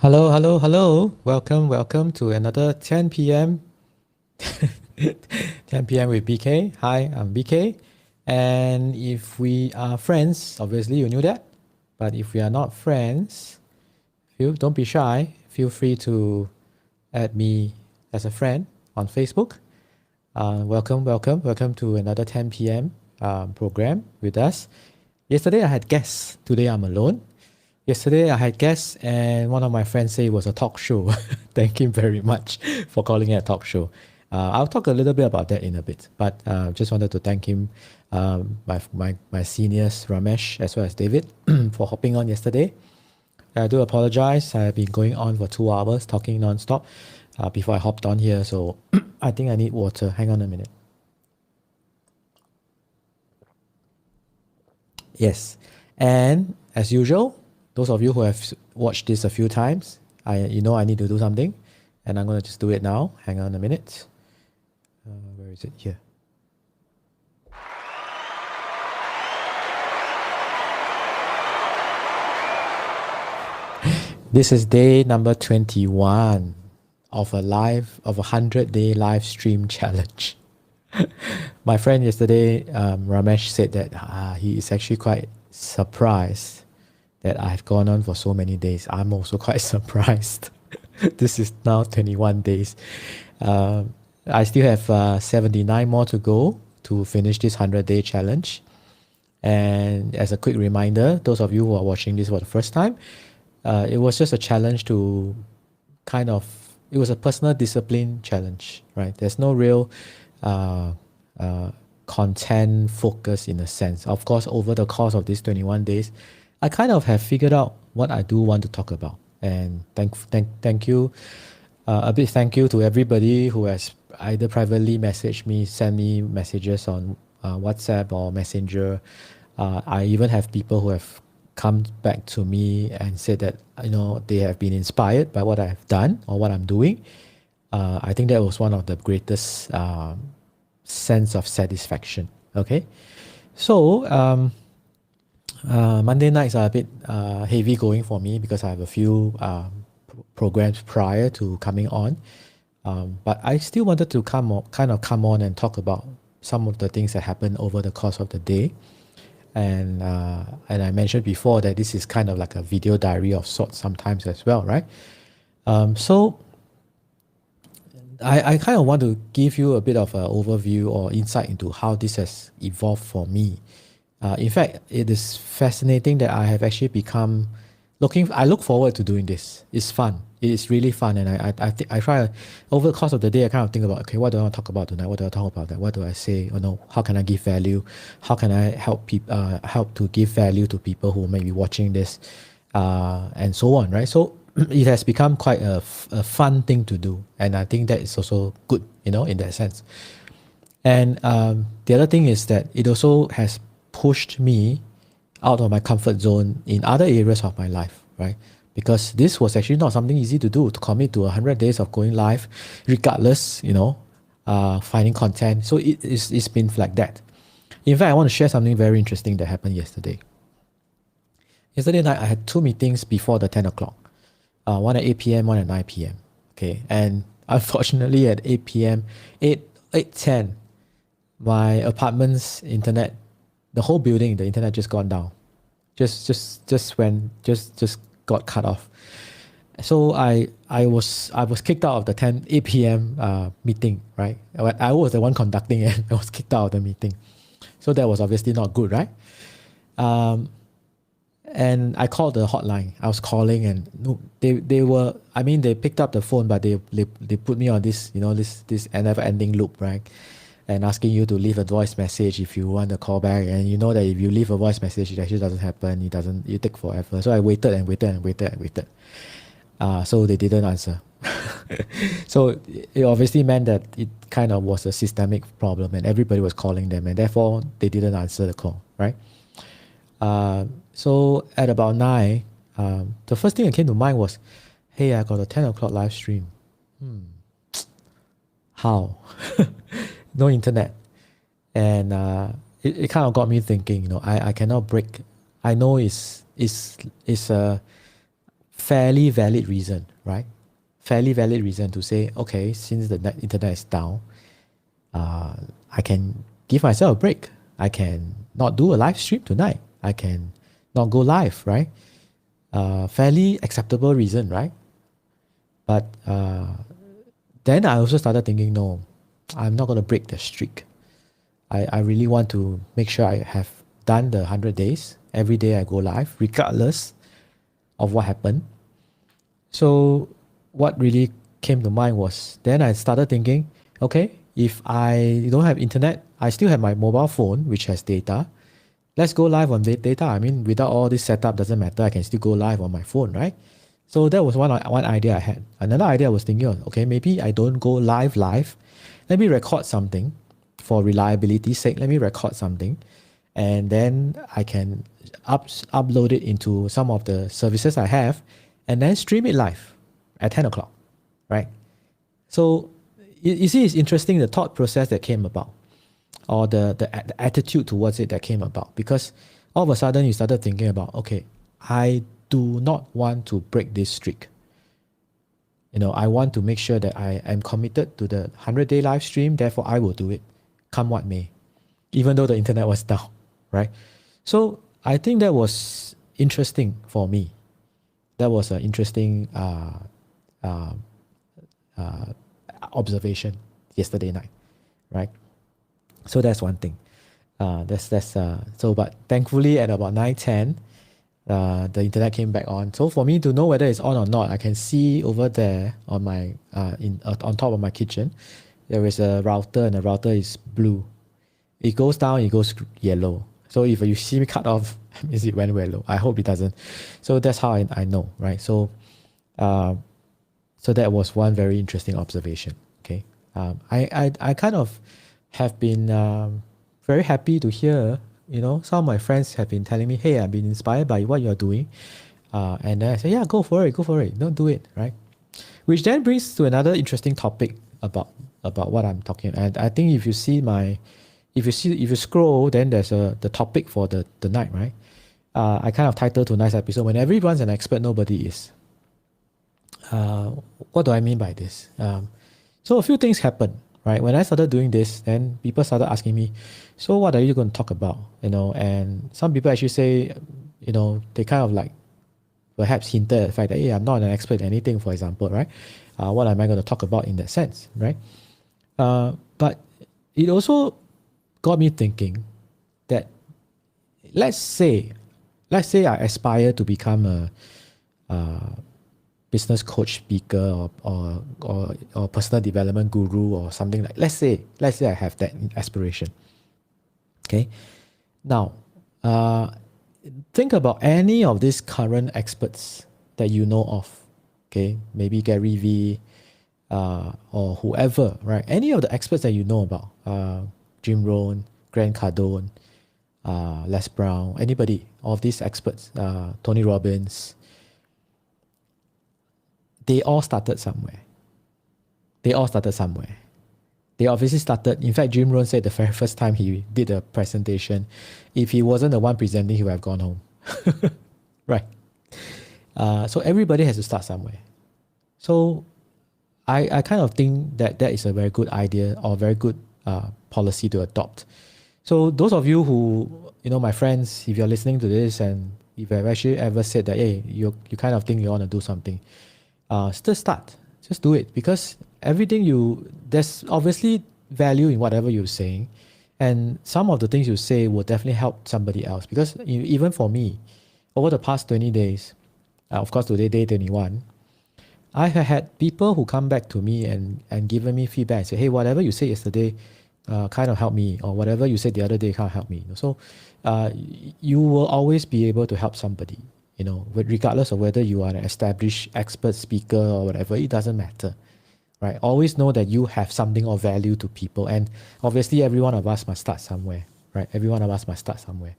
Hello, hello, hello. Welcome to another 10 p.m. 10 p.m. with BK. Hi, I'm BK. And if we are friends, obviously you knew that. But if we are not friends, don't be shy. Feel free to add me as a friend on Facebook. Welcome to another 10 p.m. Program with us. Yesterday I had guests. Today I'm alone. Yesterday I had guests, and one of my friends said it was a talk show. Thank him very much for calling it a talk show. I'll talk a little bit about that in a bit, but just wanted to thank him, my seniors Ramesh as well as David for hopping on yesterday. I do apologize. I've been going on for 2 hours talking non-stop before I hopped on here, so I think I need water. Hang on a minute. Yes, and as usual, those of you who have watched this a few times, I need to do something, and I'm going to just do it now. Hang on a minute. Where is it? Here. This is day number 21 of a 100-day live stream challenge. My friend yesterday, Ramesh, said that he is actually quite surprised that I've gone on for so many days. I'm also quite surprised. This is now 21 days. I still have 79 more to go to finish this 100-day challenge. And as a quick reminder, those of you who are watching this for the first time, it was just a challenge to it was a personal discipline challenge, right? There's no real content focus in a sense. Of course, over the course of these 21 days, I kind of have figured out what I do want to talk about. And thank you, a big thank you to everybody who has either privately messaged me, send me messages on WhatsApp or Messenger. I even have people who have come back to me and said that they have been inspired by what I've done or what I'm doing. I think that was one of the greatest sense of satisfaction. Okay, so Monday nights are a bit heavy going for me because I have a few programs prior to coming on. But I still wanted to come on and talk about some of the things that happened over the course of the day. And I mentioned before that this is kind of like a video diary of sorts sometimes as well, right? So I kind of want to give you a bit of an overview or insight into how this has evolved for me. In fact, it is fascinating that I have actually become I look forward to doing this. It's fun. It is really fun, and I try over the course of the day. I kind of think about, okay, what do I want to talk about tonight? What do I talk about that? What do I say? How can I give value? How can I help people? Help to give value to people who may be watching this, and so on, right? So it has become quite a fun thing to do, and I think that is also good, in that sense. And the other thing is that it also has pushed me out of my comfort zone in other areas of my life, right? Because this was actually not something easy to do, to commit to 100 days of going live, regardless, finding content. So it's been like that. In fact, I want to share something very interesting that happened yesterday. Yesterday night, I had two meetings before the 10 o'clock. One at 8 p.m., one at 9 p.m. Okay, and unfortunately at 8 p.m., 8:10, my apartment's internet, the whole building, the internet just gone down. Just got cut off. So I was kicked out of the 8 p.m. Meeting, right? I was the one conducting it. I was kicked out of the meeting. So that was obviously not good, right? And I called the hotline. I was calling, and no, they picked up the phone, but they put me on this this never ending loop, right? And asking you to leave a voice message if you want to call back, and you know that if you leave a voice message, it actually doesn't happen. It take forever. So I waited and waited and waited and waited. So they didn't answer. So it obviously meant that it kind of was a systemic problem, and everybody was calling them, and therefore they didn't answer the call, right? So at about 9, the first thing that came to mind was, hey, I got a 10 o'clock live stream. How? No internet. And it kind of got me thinking, I cannot break. I know it's fairly valid reason, right? Fairly valid reason to say, okay, since the internet is down, I can give myself a break. I can not do a live stream tonight. I can not go live, right? Fairly acceptable reason, right? But then I also started thinking, no, I'm not going to break the streak. I really want to make sure I have done the 100 days. Every day I go live, regardless of what happened. So what really came to mind was then I started thinking, okay, if I don't have internet, I still have my mobile phone, which has data. Let's go live on data. I mean, without all this setup, doesn't matter. I can still go live on my phone, right? So that was one idea I had. Another idea I was thinking of, okay, maybe I don't go live. Let me record something for reliability's sake. Let me record something. And then I can upload it into some of the services I have and then stream it live at 10 o'clock, right? So you see, it's interesting the thought process that came about or the attitude towards it that came about, because all of a sudden you started thinking about, okay, I do not want to break this streak. I want to make sure that I am committed to the 100-day live stream, therefore I will do it, come what may, even though the internet was down, right? So I think that was interesting for me. That was an interesting observation yesterday night, right? So that's one thing. But thankfully at about 9:10, the internet came back on. So for me to know whether it's on or not, I can see over there on my on top of my kitchen, there is a router, and the router is blue. It goes down, it goes yellow. So if you see me cut off, means it went yellow. I hope it doesn't. So that's how I know, right? So that was one very interesting observation. Okay, I kind of have been very happy to hear. Some of my friends have been telling me, "Hey, I've been inspired by what you're doing," and then I say, "Yeah, go for it. Don't do it, right?" Which then brings to another interesting topic about what I'm talking. And I think if you scroll, then there's the topic for the night, right? I kind of titled tonight's episode, "When everyone's an expert, nobody is." What do I mean by this? So a few things happened, right? When I started doing this, then people started asking me, "So what are you going to talk about?" And some people actually say, they kind of like perhaps hinted at the fact that, hey, I'm not an expert in anything, for example, right? What am I going to talk about in that sense, right? But it also got me thinking that let's say I aspire to become a business coach, speaker, or personal development guru or something like. Let's say I have that aspiration. Okay, now think about any of these current experts that you know of. Okay, maybe Gary Vee, or whoever, right? Any of the experts that you know about, Jim Rohn, Grant Cardone, Les Brown, anybody of these experts, Tony Robbins. They all started somewhere. They obviously started. In fact, Jim Rohn said the very first time he did a presentation, if he wasn't the one presenting, he would have gone home. Right. So everybody has to start somewhere. So I kind of think that is a very good idea or very good policy to adopt. So those of you who, my friends, if you're listening to this and if you have actually ever said that, hey, you kind of think you want to do something, still start. Just do it, because there's obviously value in whatever you're saying, and some of the things you say will definitely help somebody else. Because even for me, over the past 20 days, of course today day 21, I have had people who come back to me and given me feedback and say, hey, whatever you said yesterday kind of helped me, or whatever you said the other day kind of helped me. So you will always be able to help somebody. Regardless of whether you are an established expert speaker or whatever, it doesn't matter, right? Always know that you have something of value to people. And obviously, every one of us must start somewhere, right? Every one of us must start somewhere.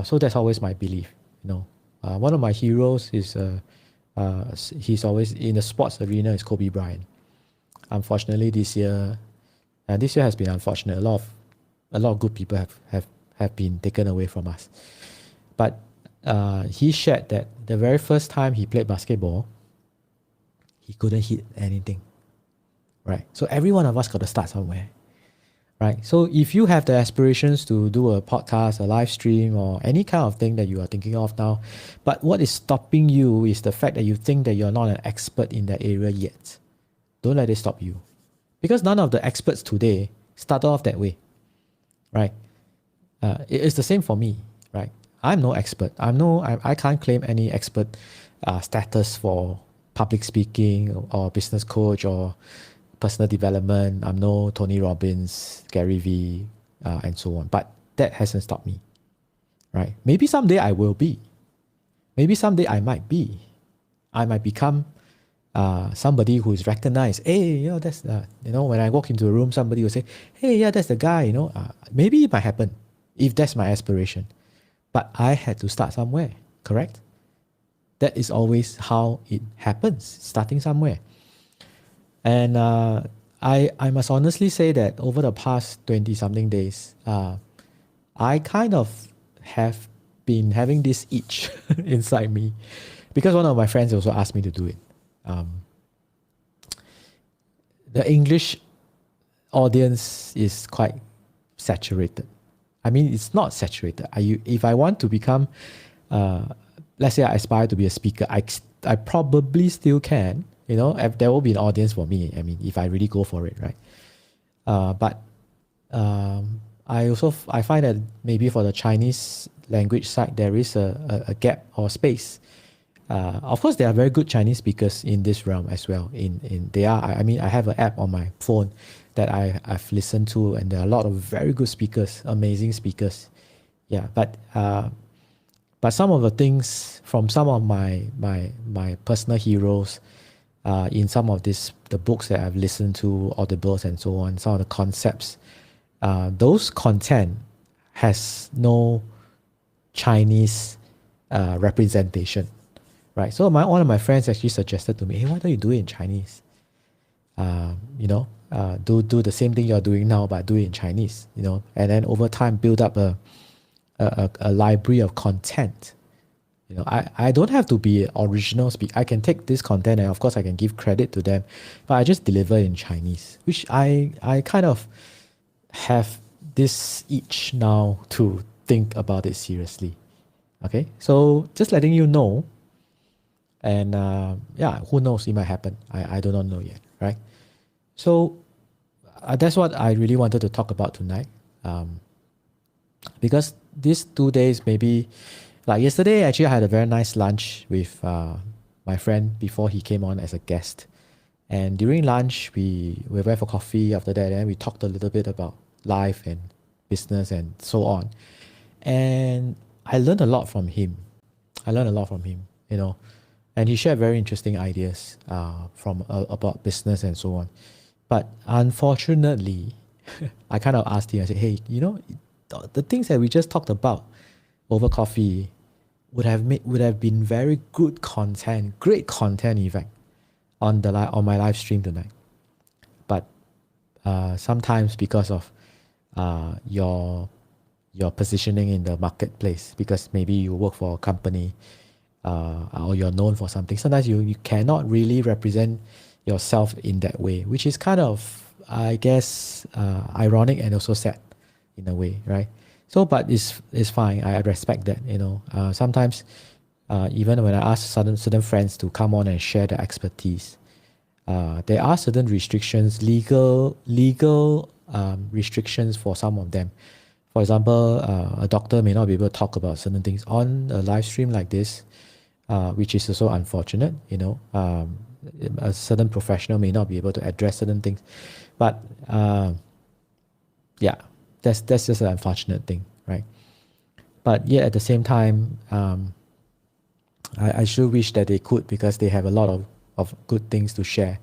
So that's always my belief. One of my heroes is, he's always in the sports arena, is Kobe Bryant. Unfortunately, this year has been unfortunate. A lot of good people have been taken away from us. But he shared that the very first time he played basketball, he couldn't hit anything, right? So every one of us got to start somewhere, right? So if you have the aspirations to do a podcast, a live stream, or any kind of thing that you are thinking of now, but what is stopping you is the fact that you think that you're not an expert in that area yet. Don't let it stop you. Because none of the experts today start off that way, right? It's the same for me, right? I'm no expert. I can't claim any expert status for public speaking or business coach or personal development. I'm no Tony Robbins, Gary Vee, and so on. But that hasn't stopped me, right? Maybe someday I will be. Maybe someday I might be. I might become somebody who is recognized. Hey, that's when I walk into a room, somebody will say, "Hey, yeah, that's the guy." Maybe it might happen if that's my aspiration. But I had to start somewhere, correct? That is always how it happens, starting somewhere. And I must honestly say that over the past 20-something days, I kind of have been having this itch inside me because one of my friends also asked me to do it. The English audience is quite saturated. I mean, it's not saturated. If I want to become, let's say I aspire to be a speaker, I probably still can. There will be an audience for me. I mean, if I really go for it, right? But I find that maybe for the Chinese language side, there is a gap or space. Of course, there are very good Chinese speakers in this realm as well. I have an app on my phone that I've listened to, and there are a lot of very good speakers, amazing speakers. Yeah, but some of the things from some of my personal heroes, in some of the books that I've listened to, audibles and so on, some of the concepts, those content has no Chinese representation, right? So one of my friends actually suggested to me, "Hey, why don't you do it in Chinese? Do the same thing you're doing now, but do it in Chinese, and then over time build up a library of content." I don't have to be original speak. I can take this content and of course I can give credit to them, but I just deliver in Chinese, which I kind of have this itch now to think about it seriously. Okay, so just letting you know, and who knows, it might happen. I do not know yet, right? So that's what I really wanted to talk about tonight, because these 2 days, maybe like yesterday, actually I had a very nice lunch with my friend before he came on as a guest, and during lunch we went for coffee. After that, and we talked a little bit about life and business and so on, and I learned a lot from him. And he shared very interesting ideas about business and so on. But unfortunately, I kind of asked him, I said, "Hey, the things that we just talked about over coffee would have been very good content, great content, in fact, on my live stream tonight. But sometimes because of your positioning in the marketplace, because maybe you work for a company, or you're known for something, sometimes you cannot really represent yourself in that way, which is kind of, I guess, ironic and also sad in a way, right? So, but it's fine. I respect that. Sometimes, even when I ask certain friends to come on and share their expertise, there are certain restrictions, legal restrictions for some of them. For example, a doctor may not be able to talk about certain things on a live stream like this, which is also unfortunate. A certain professional may not be able to address certain things, but that's just an unfortunate thing, right? But yet at the same time, I sure wish that they could, because they have a lot of good things to share.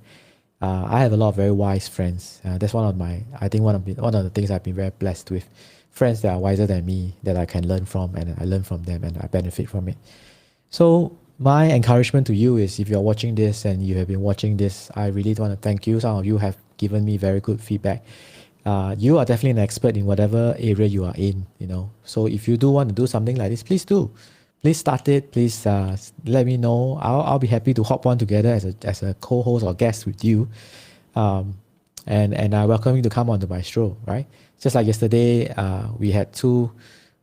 I have a lot of very wise friends. That's one of the things I've been very blessed with. Friends that are wiser than me, that I can learn from, and I learn from them and I benefit from it. So my encouragement to you is, if you're watching this and you have been watching this, I really want to thank you. Some of you have given me very good feedback. You are definitely an expert in whatever area you are in, So if you do want to do something like this, please do. please start it. Please let me know. I'll be happy to hop on together as a co-host or guest with you. And I welcome you to come on the Maestro, right? Just like yesterday, we had two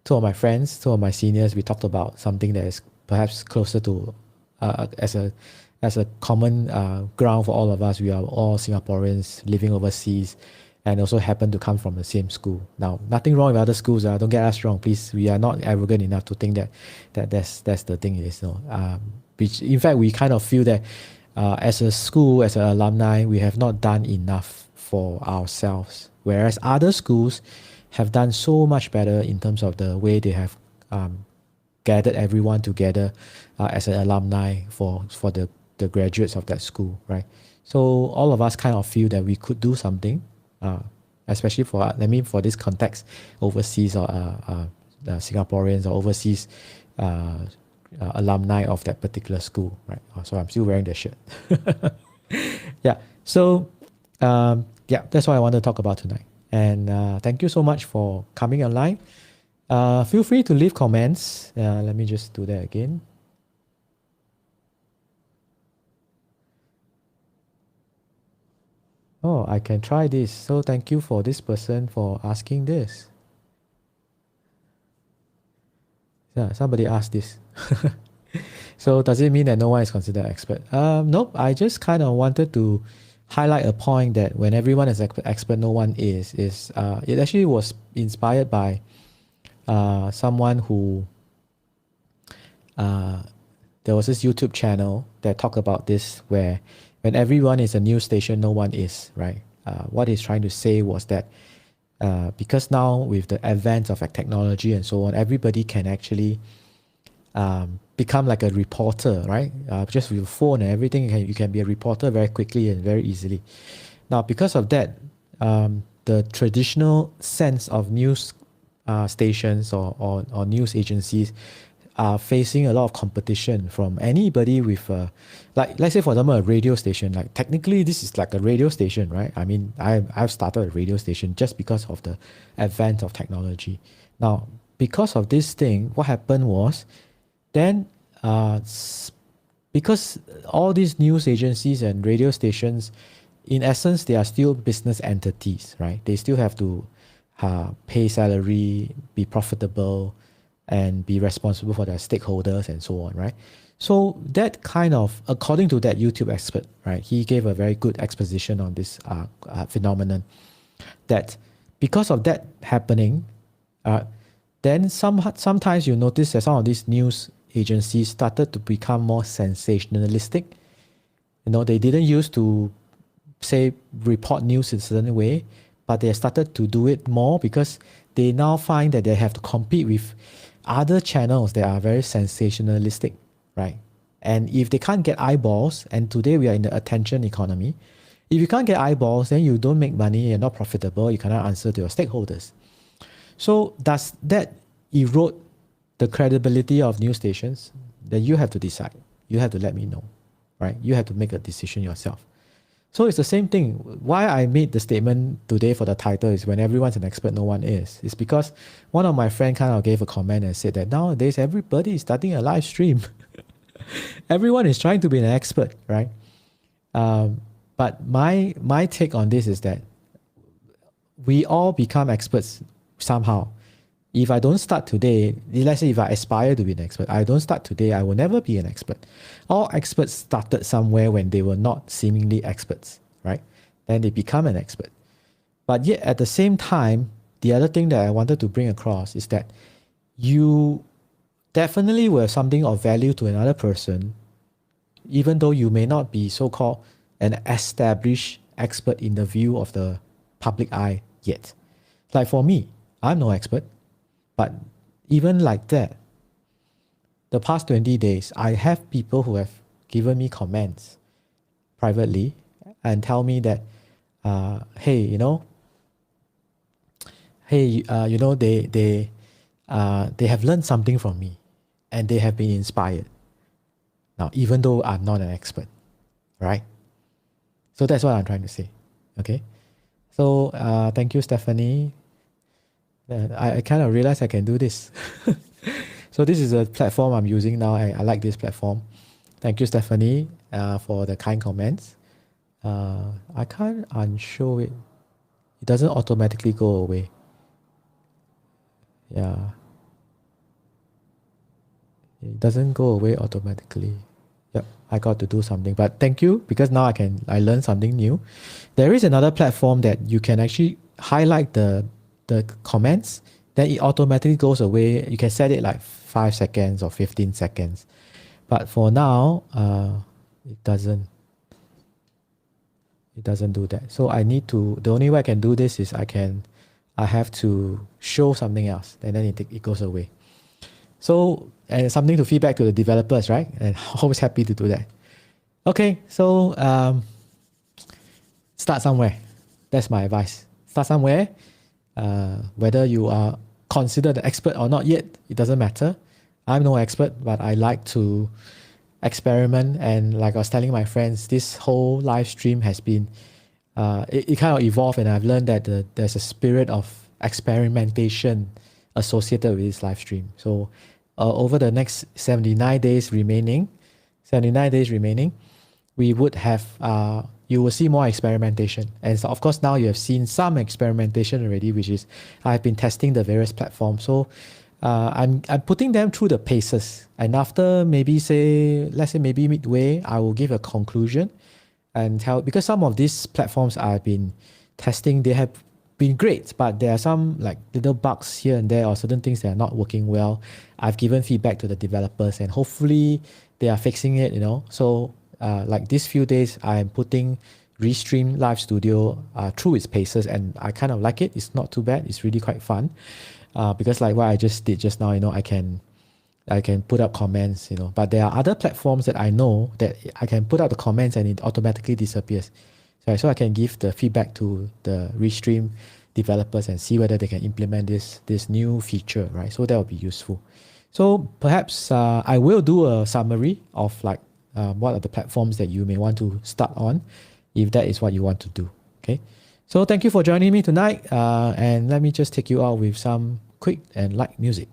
of my friends, two of my seniors. We talked about something that is perhaps closer to as a common ground for all of us. We are all Singaporeans living overseas, and also happen to come from the same school. Now, nothing wrong with other schools. Don't get us wrong, please. We are not arrogant enough to think that's the thing is. Which in fact we kind of feel that as a school, as an alumni, we have not done enough for ourselves, whereas other schools have done so much better in terms of the way they have gathered everyone together as an alumni for the graduates of that school, right? So all of us kind of feel that we could do something, especially for this context, overseas or Singaporeans or overseas alumni of that particular school, right? So I'm still wearing the shirt. Yeah. So that's what I want to talk about tonight. And thank you so much for coming online. Feel free to leave comments. Let me just do that again. Oh, I can try this. So thank you for this person for asking this. Yeah, somebody asked this. So does it mean that no one is considered expert? Nope. I just kind of wanted to highlight a point that when everyone is expert, no one is. It actually was inspired by someone who there was this YouTube channel that talked about this, where when everyone is a news station, no one is, right? What he's trying to say was that because now with the advent of technology and so on, everybody can actually become like a reporter, right? Just with your phone and everything, you can be a reporter very quickly and very easily. Now, because of that, the traditional sense of news stations or news agencies are facing a lot of competition from anybody with like, let's say for example, a radio station. Like technically this is like a radio station, right? I mean, I've started a radio station just because of the advent of technology. Now, because of this thing, what happened was then because all these news agencies and radio stations, in essence, they are still business entities, right? They still have to pay salary, be profitable, and be responsible for their stakeholders and so on, right? So that kind of, according to that YouTube expert, right, he gave a very good exposition on this phenomenon, that because of that happening, then sometimes you notice that some of these news agencies started to become more sensationalistic. They didn't used to, say, report news in a certain way, but they started to do it more because they now find that they have to compete with other channels that are very sensationalistic, right? And if they can't get eyeballs, and today we are in the attention economy, if you can't get eyeballs, then you don't make money, you're not profitable, you cannot answer to your stakeholders. So does that erode the credibility of news stations? Then you have to decide. You have to let me know, right? You have to make a decision yourself. So it's the same thing. Why I made the statement today for the title is when everyone's an expert, no one is. It's because one of my friends kind of gave a comment and said that nowadays everybody is starting a live stream. Everyone is trying to be an expert, right? But my take on this is that we all become experts somehow. If I don't start today, let's say if I aspire to be an expert, I don't start today, I will never be an expert. All experts started somewhere when they were not seemingly experts, right? Then they become an expert. But yet at the same time, the other thing that I wanted to bring across is that you definitely were something of value to another person, even though you may not be so-called an established expert in the view of the public eye yet. Like for me, I'm no expert. But even like that, the past 20 days, I have people who have given me comments privately and tell me that, hey, they have learned something from me and they have been inspired. Now, even though I'm not an expert, right? So that's what I'm trying to say. Okay. So thank you, Stephanie. I kind of realized I can do this. So this is a platform I'm using now. I like this platform. Thank you, Stephanie, for the kind comments. I can't unshow it. It doesn't automatically go away. Yeah. It doesn't go away automatically. Yep, I got to do something. But thank you, because now I learn something new. There is another platform that you can actually highlight the comments, then it automatically goes away. You can set it like 5 seconds or 15 seconds. But for now, it doesn't do that. So I need to, the only way I can do this is I have to show something else, and then it goes away. So, and something to feedback to the developers, right? And always happy to do that. Okay, so start somewhere. That's my advice. Start somewhere. Whether you are considered an expert or not yet, it doesn't matter. I'm no expert, but I like to experiment. And like I was telling my friends, this whole live stream has been, it kind of evolved, and I've learned that there's a spirit of experimentation associated with this live stream. So over the next 79 days remaining, we would have, you will see more experimentation. And so of course now you have seen some experimentation already, which is I've been testing the various platforms. So I'm putting them through the paces. And after let's say maybe midway, I will give a conclusion and tell, because some of these platforms I've been testing, they have been great, but there are some like little bugs here and there, or certain things that are not working well. I've given feedback to the developers, and hopefully they are fixing it, So like these few days, I am putting Restream Live Studio through its paces, and I kind of like it. It's not too bad. It's really quite fun. Because like what I just did just now, I can put up comments, but there are other platforms that I know that I can put up the comments and it automatically disappears. So I can give the feedback to the Restream developers and see whether they can implement this new feature, right? So that will be useful. So perhaps I will do a summary of like what are the platforms that you may want to start on, if that is what you want to do. Okay. So thank you for joining me tonight. And let me just take you out with some quick and light music.